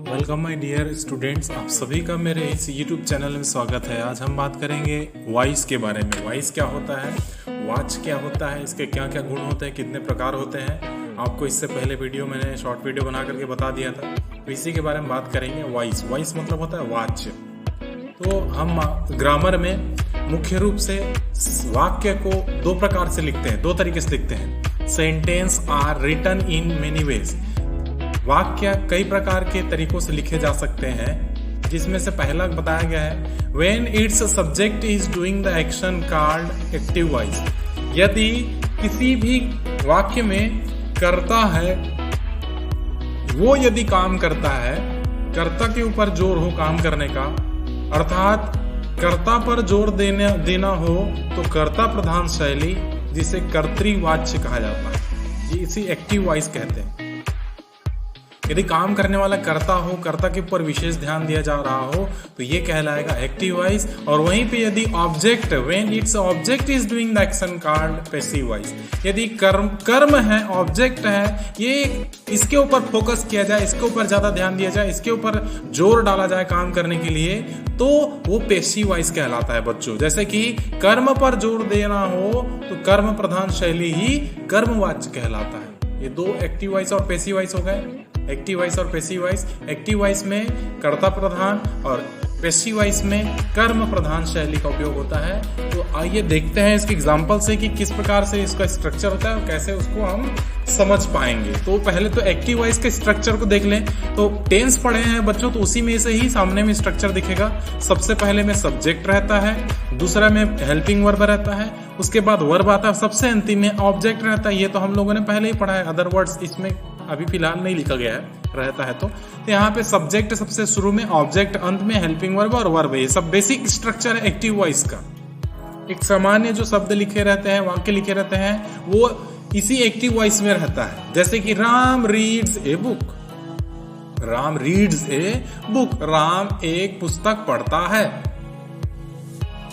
Welcome my dear students, आप सभी का मेरे इस यूट्यूब चैनल में स्वागत है। आज हम बात करेंगे वॉइस के बारे में। वॉइस क्या होता है, वॉच क्या होता है, इसके क्या क्या गुण होते हैं, कितने प्रकार होते हैं। आपको इससे पहले वीडियो मैंने शॉर्ट वीडियो बना करके बता दिया था, तो इसी के बारे में बात करेंगे। वॉइस मतलब होता है वॉच। तो हम ग्रामर में मुख्य रूप से वाक्य को दो प्रकार से लिखते हैं, दो तरीके से लिखते हैं। Sentence are written in many ways. वाक्य कई प्रकार के तरीकों से लिखे जा सकते हैं, जिसमें से पहला बताया गया है when it's subject is doing the action called active voice. यदि किसी भी वाक्य में कर्ता है, वो यदि काम करता है, कर्ता के ऊपर जोर हो काम करने का, अर्थात कर्ता पर जोर देना हो, तो कर्ता प्रधान शैली, जिसे कर्तृवाच्य कहा जाता है, ये इसी एक्टिव वॉइस कहते हैं। यदि काम करने वाला कर्ता हो, कर्ता के ऊपर विशेष ध्यान दिया जा रहा हो, तो ये कहलाएगा एक्टिव वॉइस। और वहीं पे यदि object, when its object is doing the action called passive voice. यदि कर्म है, ऑब्जेक्ट है, ये इसके ऊपर फोकस किया जाए, इसके ऊपर ज्यादा ध्यान दिया जाए, इसके ऊपर जोर डाला जाए काम करने के लिए, तो वो पैसिव वॉइस कहलाता है बच्चों। जैसे कि कर्म पर जोर देना हो तो कर्म प्रधान शैली ही कर्मवाच्य कहलाता है। ये दो एक्टिव वॉइस और पैसिव वॉइस हो गए। एक्टिव वॉइस और पैसिव वॉइस। एक्टिव वॉइस में कर्ता प्रधान और पैसिव वॉइस में कर्म प्रधान शैली का उपयोग होता है। तो आइए देखते हैं इसके एग्जांपल से कि किस प्रकार से इसका स्ट्रक्चर होता है और कैसे उसको हम समझ पाएंगे। तो पहले तो एक्टिव वॉइस के स्ट्रक्चर को देख लें। तो टेंस पढ़े हैं बच्चों, तो उसी में से ही सामने में स्ट्रक्चर दिखेगा। सबसे पहले में सब्जेक्ट रहता है, दूसरा में हेल्पिंग वर्ब रहता है, उसके बाद वर्ब आता है, सबसे अंतिम में ऑब्जेक्ट रहता है। ये तो हम लोगों ने पहले ही पढ़ा है, अदर वर्ड्स इसमें अभी फिलहाल नहीं लिखा गया है, रहता है। तो यहाँ पे सब्जेक्ट सबसे शुरू में, ऑब्जेक्ट अंत में, हेल्पिंग वर्ब और वर्ब, ये सब बेसिक स्ट्रक्चर है एक्टिव वॉइस का। एक सामान्य जो शब्द लिखे रहते हैं, वाक्य लिखे रहते हैं, वो इसी एक्टिव वॉइस में रहता है। जैसे कि Ram reads a book. Ram reads a book, Ram एक पुस्तक पढ़ता है।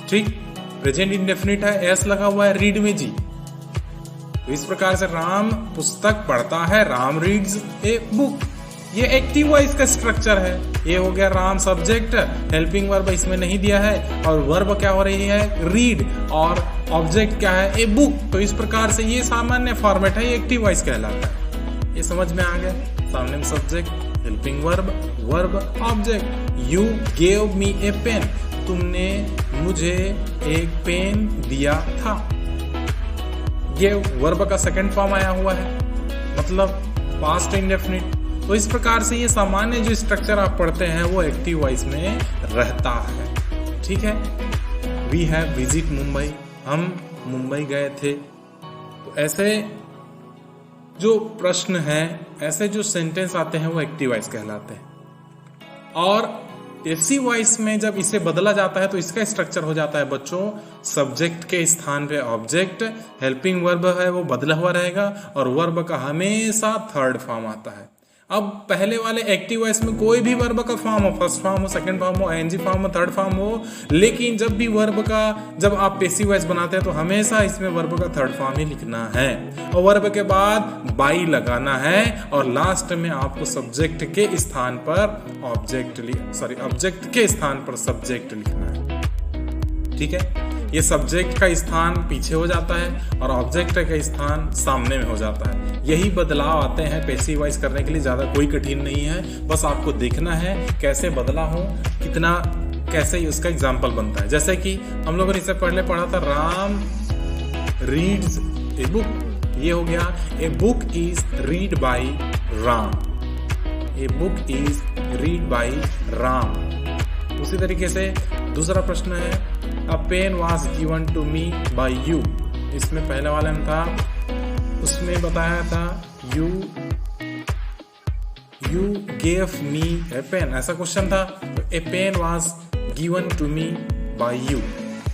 ठीक, प्रेजेंट इंडेफिनिट है, एस लगा हुआ है, रीड में जी। तो इस प्रकार से राम पुस्तक पढ़ता है, राम रीड्स ए बुक, ये एक्टिव वॉइस का स्ट्रक्चर है। ये हो गया राम सब्जेक्ट, हेल्पिंग वर्ब इसमें नहीं दिया है, और वर्ब क्या हो रही है, रीड, और ऑब्जेक्ट क्या है, ए बुक। तो इस प्रकार से ये सामान्य फॉर्मेट है, ये एक्टिव वॉइस कहलाता है। ये समझ में आ गया। सामने में subject, helping verb, verb, object. You gave me a pen, तुमने मुझे एक पेन दिया था। ये वर्ब का सेकंड फॉर्म आया हुआ है, मतलब पास्ट इंडेफिनिट। तो इस प्रकार से ये सामान्य जो स्ट्रक्चर आप पढ़ते हैं वो एक्टिव वॉइस में रहता है। ठीक है। वी हैव विजिट मुंबई, हम मुंबई गए थे। तो ऐसे जो प्रश्न हैं, ऐसे जो सेंटेंस आते हैं वो एक्टिव वॉइस कहलाते हैं। और पैसिव वॉइस में जब इसे बदला जाता है तो इसका स्ट्रक्चर हो जाता है बच्चों, सब्जेक्ट के स्थान पे ऑब्जेक्ट, हेल्पिंग वर्ब है वो बदला हुआ रहेगा, और वर्ब का हमेशा थर्ड फॉर्म आता है। अब पहले वाले एक्टिव वॉइस में कोई भी वर्ब का फॉर्म हो, फर्स्ट फॉर्म हो, सेकंड फॉर्म हो, एनजी फॉर्म हो, थर्ड फॉर्म हो, लेकिन जब भी वर्ब का, जब आप पैसिव वॉइस बनाते हैं तो हमेशा इसमें वर्ब का थर्ड फॉर्म ही लिखना है, और वर्ब के बाद बाई लगाना है, और लास्ट में आपको सब्जेक्ट के स्थान पर ऑब्जेक्ट के स्थान पर सब्जेक्ट लिखना है। ठीक है। ये सब्जेक्ट का स्थान पीछे हो जाता है और ऑब्जेक्ट का स्थान सामने में हो जाता है। यही बदलाव आते हैं पैसिव वॉइस करने के लिए, ज्यादा कोई कठिन नहीं है, बस आपको देखना है कैसे बदला हो, कितना कैसे उसका एग्जाम्पल बनता है। जैसे कि हम लोगों ने इससे पहले पढ़ा था राम रीड्स ए बुक, ये हो गया a book is read by Ram, a book is read by Ram. उसी तरीके से दूसरा प्रश्न है A pen was given to me by you। इसमें पहले वाले में था, उसमें बताया था you gave me a pen, ऐसा क्वेश्चन था। तो a pen was given to me by you।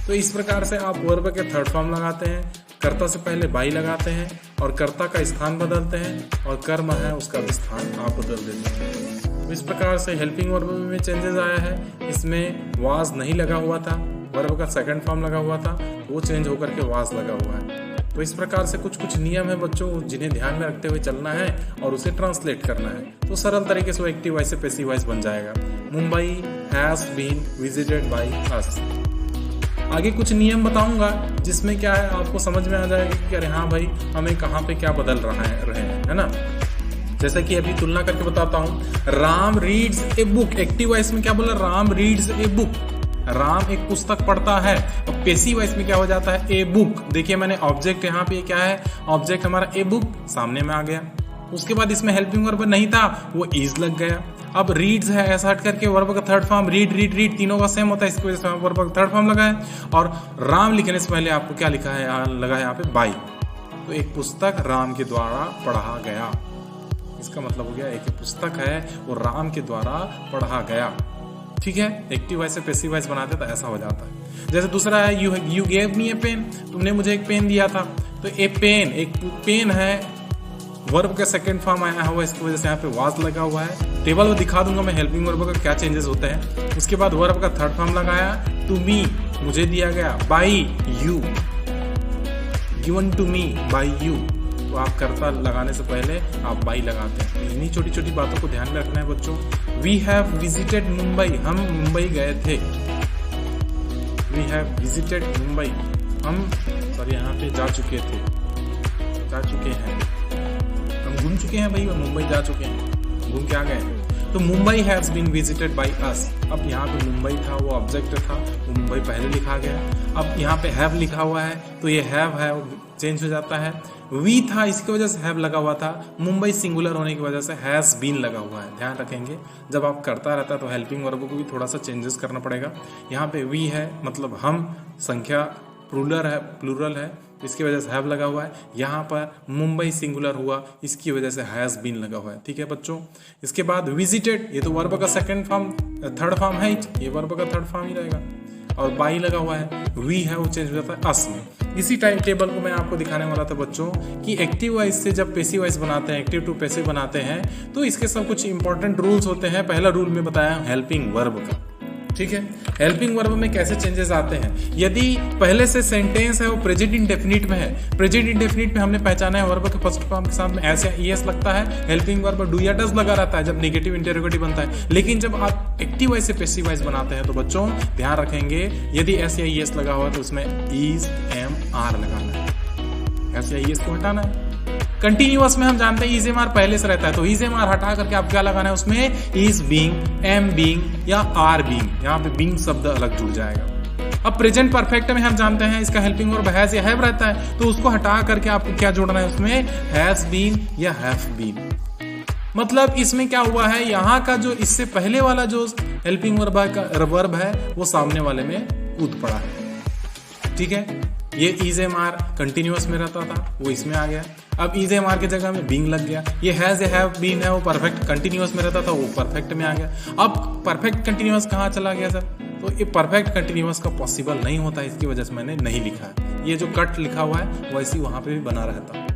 तो इस प्रकार से आप वर्ब के थर्ड फॉर्म लगाते हैं, कर्ता से पहले बाई लगाते हैं, और कर्ता का स्थान बदलते हैं, और कर्म है उसका भी स्थान आप बदल देते हैं। तो इस प्रकार से हेल्पिंग वर्ब में चेंजेस आया है। इसमें was नहीं लगा हुआ था, वर्ब का सेकंड फॉर्म लगा हुआ था, वो चेंज होकर के वाज लगा हुआ है। तो इस प्रकार से कुछ कुछ नियम है बच्चों जिन्हें ध्यान में रखते हुए चलना है और उसे ट्रांसलेट करना है, तो सरल तरीके से वो एक्टिव वॉइस से पैसिव वॉइस बन जाएगा। Mumbai has been visited by us. आगे कुछ नियम बताऊंगा जिसमें क्या है आपको समझ में आ जाएगा कि अरे हाँ भाई हमें कहाँ पे क्या बदल रहे हैं, है ना। जैसे कि अभी तुलना करके बताता हूँ, Ram reads a book, active voice में क्या बोला, Ram reads a book, Ram एक पुस्तक पढ़ता है। और पैसिव वॉइस में क्या हो जाता है, ए बुक। देखिए मैंने ऑब्जेक्ट यहाँ पे क्या है, ऑब्जेक्ट हमारा ए बुक सामने में आ गया। उसके बाद इसमें हेल्पिंग वर्ब नहीं था, वो इज लग गया। अब रीड्स है, ऐसा हट करके वर्ब का third form read read read तीनों का सेम होता है, इसकी वजह से वर्ब का थर्ड फॉर्म लगा है। और राम लिखने से पहले आपको क्या लिखा है, लगा है यहाँ पे बाई। तो एक पुस्तक राम के द्वारा पढ़ा गया, इसका मतलब हो गया एक पुस्तक है वो राम के द्वारा पढ़ा गया। ठीक है, एक्टिव वॉइस से पैसिव वॉइस बनाते तो ऐसा हो जाता है। जैसे दूसरा है you gave me a pen, तुमने मुझे एक पेन दिया था। तो ए पेन, एक पेन है, वर्ब का सेकंड फॉर्म आया हुआ, इसकी वजह से यहाँ पे वाज लगा हुआ है। टेबल में दिखा दूंगा मैं हेल्पिंग वर्ब का क्या चेंजेस होते हैं। उसके बाद वर्ब का थर्ड फॉर्म लगाया, टू मी, मुझे दिया गया, by you, given to me by you. तो आप कर्ता लगाने से पहले आप बाई लगाते हैं। तो इन्हीं छोटी छोटी बातों को ध्यान में रखना है बच्चों। वी हैव विजिटेड मुंबई, हम मुंबई गए थे। वी हैव विजिटेड मुंबई, हम सॉरी यहाँ पे जा चुके हैं, हम घूम चुके हैं भाई, मुंबई जा चुके हैं, घूम के आ गए। तो Mumbai has been visited by us. अब यहाँ पे मुंबई था, वो ऑब्जेक्ट था, वो मुंबई पहले लिखा गया। अब यहाँ पे हैव लिखा हुआ है तो ये हैव है वो चेंज हो जाता है। वी था, इसकी वजह से हैव लगा हुआ था। मुंबई सिंगुलर होने की वजह से हैज बीन लगा हुआ है। ध्यान रखेंगे जब आप करता रहता है तो हेल्पिंग वर्ब को भी थोड़ा सा चेंजेस करना पड़ेगा। यहाँ पे वी है मतलब हम, संख्या प्लूरल है, इसकी वजह से हैव लगा हुआ है। यहाँ पर मुंबई सिंगुलर हुआ, इसकी वजह से हैज बीन लगा हुआ है। ठीक है बच्चों, इसके बाद विजिटेड, ये तो वर्ब का सेकंड फॉर्म थर्ड फॉर्म है, ये वर्ब का थर्ड फॉर्म ही रहेगा। और बाई लगा हुआ है, वी है वो चेंज हो जाता है अस में। इसी टाइम टेबल को मैं आपको दिखाने वाला था बच्चों कि एक्टिव वॉइस से जब पैसिव वॉइस बनाते हैं, एक्टिव टू पैसिव बनाते हैं, तो इसके सब कुछ इंपॉर्टेंट रूल्स होते हैं। पहला रूल में बताया हेल्पिंग वर्ब का। ठीक है, हेल्पिंग वर्ब में कैसे चेंजेस आते हैं। यदि पहले से सेंटेंस है वो प्रेजेंट इंडेफिनिट में है, प्रेजेंट इंडेफिनिट में हमने पहचाना है वर्ब के फर्स्ट फॉर्म के साथ में एस या ईएस लगता है। हेल्पिंग वर्ब डू या डज लगा रहता है जब नेगेटिव इंटरोगेटिव बनता है। लेकिन जब आप एक्टिव वॉइस से पैसिव वॉइस बनाते हैं तो बच्चों ध्यान रखेंगे, यदि एस या ईएस लगा हुआ तो उसमें इज एम आर लगाना है, एस या ईएस को हटाना है। कंटिन्यूअस में हम जानते हैं इज एम आर पहले से रहता है, तो इज एम आर हटा करके आप क्या लगाना है उसमें, इज बीइंग, एम बीइंग या आर बीइंग। यहाँ पे बीइंग शब्द अलग जुड़ जाएगा। अब प्रेजेंट परफेक्ट में हम जानते हैं इसका हेल्पिंग वर्ब हैज या हैव रहता है, तो उसको हटा करके आपको क्या जोड़ना है उसमें, हैज बीन या हैव बीन। मतलब इसमें क्या हुआ है, यहाँ का जो इससे पहले वाला जो हेल्पिंग वर्ब है वो सामने वाले में कूद पड़ा है। ठीक है, ये इज एम आर कंटिन्यूअस में रहता था, वो इसमें आ गया। अब इज एम आर की जगह में बीइंग लग गया। ये हैज हैव बीन है वो परफेक्ट कंटिन्यूअस में रहता था, वो परफेक्ट में आ गया। अब परफेक्ट कंटिन्यूअस कहाँ चला गया सर, तो ये परफेक्ट कंटिन्यूअस का पॉसिबल नहीं होता, इसकी वजह से मैंने नहीं लिखा है। ये जो कट लिखा हुआ है वैसे ही वहां पे भी बना रहता।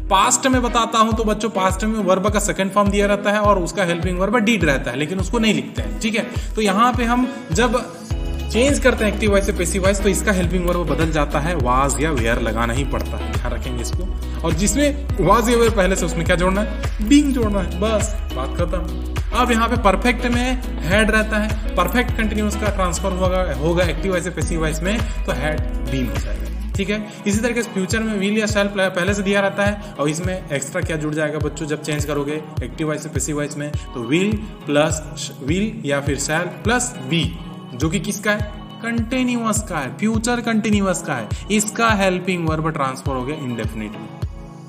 पास्ट में बताता हूं तो बच्चों पास्ट में वर्ब का सेकंड फॉर्म दिया रहता है और उसका हेल्पिंग वर्ब डीड रहता है, लेकिन उसको नहीं लिखते हैं। ठीक है, तो यहाँ पे हम जब चेंज करते हैं एक्टिव वॉइस से पैसिव वॉइस तो इसका हेल्पिंग वर्ब बदल जाता है, वाज या वेयर लगाना ही पड़ता है। ध्यान रखेंगे इसको। और जिसमें वाज या वेयर पहले से उसमें क्या जोड़ना है, बीइंग जोड़ना है, बस बात खत्म। अब यहाँ पे परफेक्ट में हैड रहता है, परफेक्ट कंटिन्यूअस का ट्रांसफर होगा एक्टिव वॉइस से पैसिव वॉइस में, तो हैड बीन हो जाएगा। ठीक है, इसी तरीके से फ्यूचर में विल या शैल पहले से दिया रहता है और इसमें एक्स्ट्रा क्या जुड़ जाएगा बच्चों जब चेंज करोगे एक्टिव वॉइस से पैसिव वॉइस में, तो विल प्लस विल या फिर शैल प्लस बी, जो कि किसका है, कंटिन्यूअस का है, फ्यूचर कंटिन्यूअस का है। इसका हेल्पिंग वर्ब ट्रांसफर हो गया इंडेफिनिट में।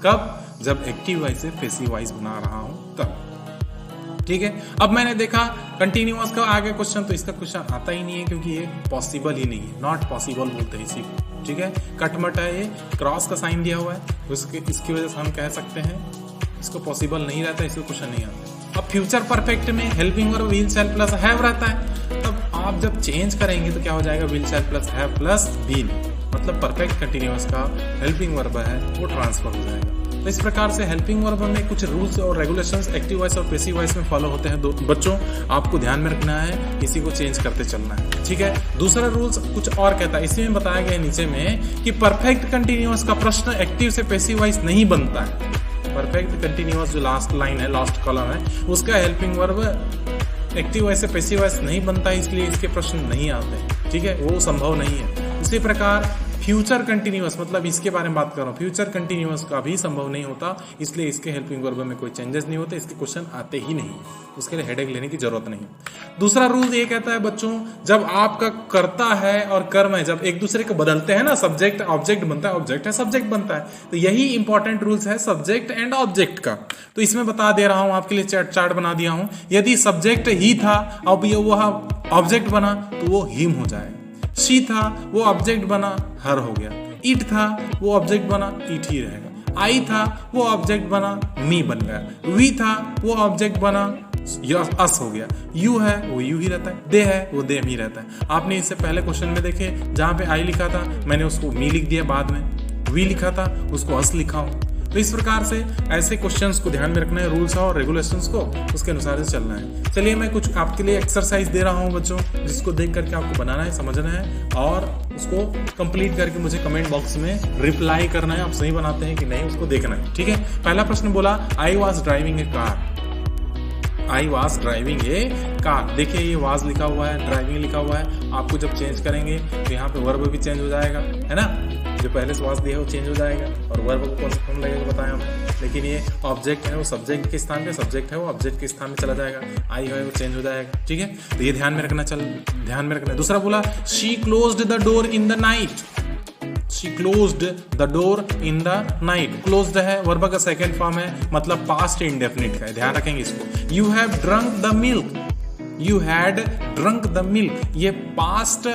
कब, जब एक्टिव वॉइस से पैसिव वॉइस बना रहा हूं तब। ठीक है, अब मैंने देखा कंटिन्यूअस का आ गया क्वेश्चन, तो इसका क्वेश्चन आता ही नहीं है क्योंकि ये पॉसिबल ही नहीं है, नॉट पॉसिबल बोलते हैं इसी को। ठीक है, कटमट है, ये क्रॉस का साइन दिया हुआ है, इसकी वजह से हम कह सकते हैं इसको पॉसिबल नहीं रहता, इसको क्वेश्चन नहीं आता। अब फ्यूचर परफेक्ट में helping verb will shall plus have रहता है, तब आप जब चेंज करेंगे तो क्या हो जाएगा, will shall plus have plus been, मतलब परफेक्ट कंटिन्यूअस का हेल्पिंग वर्ब है वो ट्रांसफर हो जाएगा। तो इस प्रकार से हेल्पिंग वर्ब में कुछ रूल्स और रेगुलेशंस एक्टिव वॉइस और पैसिव वॉइस में फॉलो होते हैं। बच्चों आपको ध्यान में रखना है, इसी को चेंज करते चलना है, ठीक है। दूसरा रूल्स कुछ और कहता है, इसी में बताया गया है नीचे में कि परफेक्ट कंटिन्यूअस का प्रश्न एक्टिव से पैसिव वॉइस नहीं बनता है। परफेक्ट कंटिन्यूअस जो लास्ट लाइन है, लास्ट कॉलम है, उसका हेल्पिंग वर्ब एक्टिव वॉइस से पैसिव वॉइस नहीं बनता है, इसलिए इसके प्रश्न नहीं आते, ठीक है, वो संभव नहीं है। उसी प्रकार फ्यूचर कंटिन्यूअस, मतलब इसके बारे में बात कर रहा हूँ, फ्यूचर कंटिन्यूअस का भी संभव नहीं होता, इसलिए इसके हेल्पिंग वर्ब में कोई चेंजेस नहीं होते, इसके क्वेश्चन आते ही नहीं, उसके लिए हेडेक लेने की जरूरत नहीं। दूसरा रूल ये कहता है बच्चों, जब आपका कर्ता है और कर्म है जब एक दूसरे को बदलते हैं ना, सब्जेक्ट ऑब्जेक्ट बनता है, ऑब्जेक्ट है सब्जेक्ट बनता है, तो यही इंपॉर्टेंट रूल्स है सब्जेक्ट एंड ऑब्जेक्ट का। तो इसमें बता दे रहा हूं, आपके लिए चार्ट बना दिया हूं। यदि सब्जेक्ट ही था अब ये वो ऑब्जेक्ट बना तो वो हिम हो जाएगा। शी था वो ऑब्जेक्ट बना हर हो गया। इट था वो ऑब्जेक्ट बना इट ही रहेगा। आई था वो ऑब्जेक्ट बना मी बन गया। वी था वो ऑब्जेक्ट बना अस हो गया। यू है वो यू ही रहता है। दे है वो देम ही रहता है। आपने इससे पहले क्वेश्चन में देखे जहां पे आई लिखा था मैंने उसको मी लिख दिया, बाद में वी लिखा था उसको अस लिखा हूं। तो इस प्रकार से ऐसे क्वेश्चंस को ध्यान में रखना है, रूल्स और रेगुलेशंस को उसके अनुसार से चलना है। चलिए मैं कुछ आपके लिए एक्सरसाइज दे रहा हूं बच्चों, जिसको देख करके आपको बनाना है, समझना है और उसको कंप्लीट करके मुझे कमेंट बॉक्स में रिप्लाई करना है, आप सही बनाते हैं कि नहीं उसको देखना है, ठीक है। पहला प्रश्न बोला I was driving A car. I was driving A car. देखिए ये वाज लिखा हुआ है, ड्राइविंग लिखा हुआ है। आपको जब चेंज करेंगे तो यहाँ पे वर्ब भी चेंज हो जाएगा, है ना। जो पहले से वाज दिया है वो चेंज हो जाएगा और वर्ब को कौन सा फॉर्म लगेगा बताया हमने। लेकिन ये ऑब्जेक्ट है वो सब्जेक्ट के स्थान पे, सब्जेक्ट है वो ऑब्जेक्ट के स्थान में चला जाएगा। आई है वो चेंज हो जाएगा, ठीक है। तो ये ध्यान में रखना, ध्यान में रखना। दूसरा बोला she closed the door in the night. She closed the door in the night. Closed है वर्ब का सेकेंड फॉर्म है, मतलब पास्ट इंडेफिनिट का है, ध्यान रखेंगे इसको। You have drunk the milk. You had drunk the milk. ये पास्ट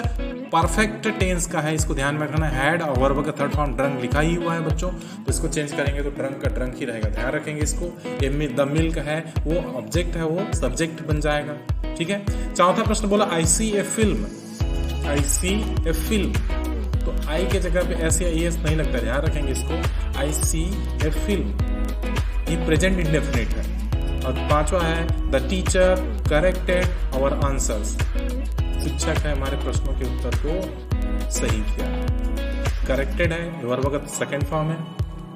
परफेक्ट टेंस का है, इसको ध्यान में रखना। हैड और वर्ब का थर्ड फॉर्म ड्रंक लिखा ही हुआ है बच्चों, तो इसको चेंज करेंगे तो ड्रंक का ड्रंक ही रहेगा, ध्यान रखेंगे इसको। ये द मिल्क है वो ऑब्जेक्ट है, वो सब्जेक्ट बन जाएगा, ठीक है। चौथा प्रश्न बोला आई see a film. I see a film, तो आई के जगह पे ऐसे एस नहीं लगता, ध्यान रखेंगे इसको। आई सी ए फिल्म, ये प्रेजेंट इंडेफिनिट है। और पांचवा है the teacher corrected our answers. शिक्षक है हमारे प्रश्नों के उत्तर को सही किया। करेक्टेड है वर्ब का सेकेंड फॉर्म है,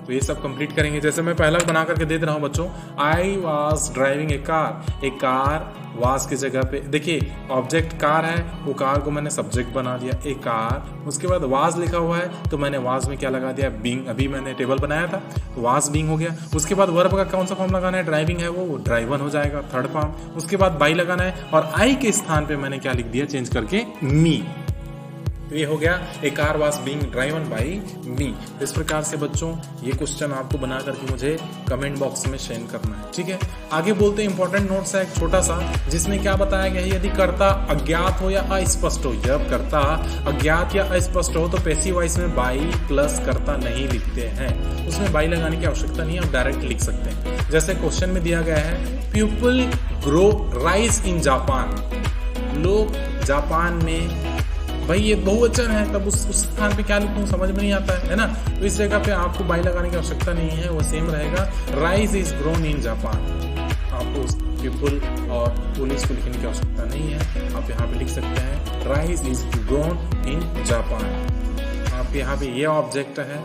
तो ये सब कंप्लीट करेंगे। जैसे मैं पहला बना करके दे रहा हूं बच्चों, I was driving A car. A car was की जगह पे देखिए ऑब्जेक्ट कार है, वो कार को मैंने सब्जेक्ट बना दिया ए कार। उसके बाद वाज लिखा हुआ है तो मैंने वाज में क्या लगा दिया बीइंग। अभी मैंने टेबल बनाया था वाज बीइंग हो गया। उसके बाद वर्ब का कौन सा फॉर्म लगाना है, ड्राइविंग है वो ड्राइवन हो जाएगा थर्ड फॉर्म। उसके बाद बाई लगाना है और आई के स्थान पे मैंने क्या लिख दिया चेंज करके मी। तो ये हो गया a car was being driven by me. इस प्रकार से बच्चों ये क्वेश्चन आपको बना करके मुझे कमेंट बॉक्स में शेयर करना है, ठीक है। आगे बोलते हैं इंपॉर्टेंट नोट्स है एक छोटा सा, जिसमें क्या बताया गया है, यदि कर्ता अज्ञात हो या अस्पष्ट हो। जब कर्ता अज्ञात या अस्पष्ट हो तो पैसिव वॉइस में बाई प्लस कर्ता नहीं लिखते हैं, उसमें बाई लगाने की आवश्यकता नहीं है, आप डायरेक्ट लिख सकते हैं। जैसे क्वेश्चन में दिया गया है people grow rice in Japan. लोग जापान में, भाई ये बहुवचन है तब उस स्थान पे क्या लिखूं समझ में नहीं आता है ना। तो इस जगह पे आपको बाई लगाने की आवश्यकता नहीं है, वो सेम रहेगा। Rice is grown in Japan. आपको पीपल और पुलिस को लिखने की आवश्यकता नहीं है, आप यहाँ पे लिख सकते हैं rice is grown in Japan. आप यहाँ पे ये ऑब्जेक्ट है,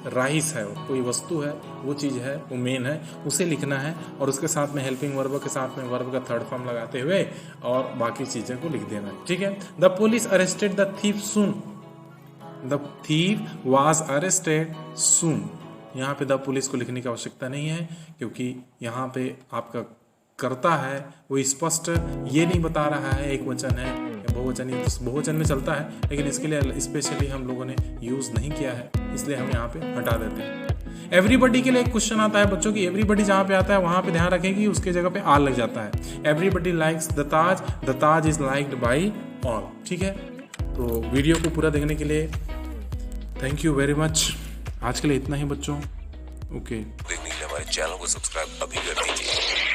राइस है कोई वस्तु है, वो चीज़ है, वो मेन है, उसे लिखना है और उसके साथ में हेल्पिंग वर्ब के साथ में वर्ब का थर्ड फॉर्म लगाते हुए और बाकी चीज़ें को लिख देना है, ठीक है। The police arrested the thief soon. The thief was arrested soon. यहाँ पे द पुलिस को लिखने की आवश्यकता नहीं है, क्योंकि यहाँ पे आपका करता है वो स्पष्ट ये नहीं बता रहा है एक वचन है या बहुवचन है, तो बहुवचन में चलता है, लेकिन इसके लिए स्पेशली हम लोगों ने यूज नहीं किया है, इसलिए हम यहाँ पे हटा देते हैं। एवरीबडी के लिए एक क्वेश्चन आता है बच्चों की, एवरीबडी जहाँ पे आता है वहाँ पे ध्यान रखें कि उसके जगह पे आल लग जाता है। Everybody likes the Taj, the Taj is liked by all, ठीक है। तो वीडियो को पूरा देखने के लिए थैंक यू वेरी मच। आज के लिए इतना ही बच्चों, ओके। देखने के लिए हमारे चैनल को सब्सक्राइब अभी कर दीजिए।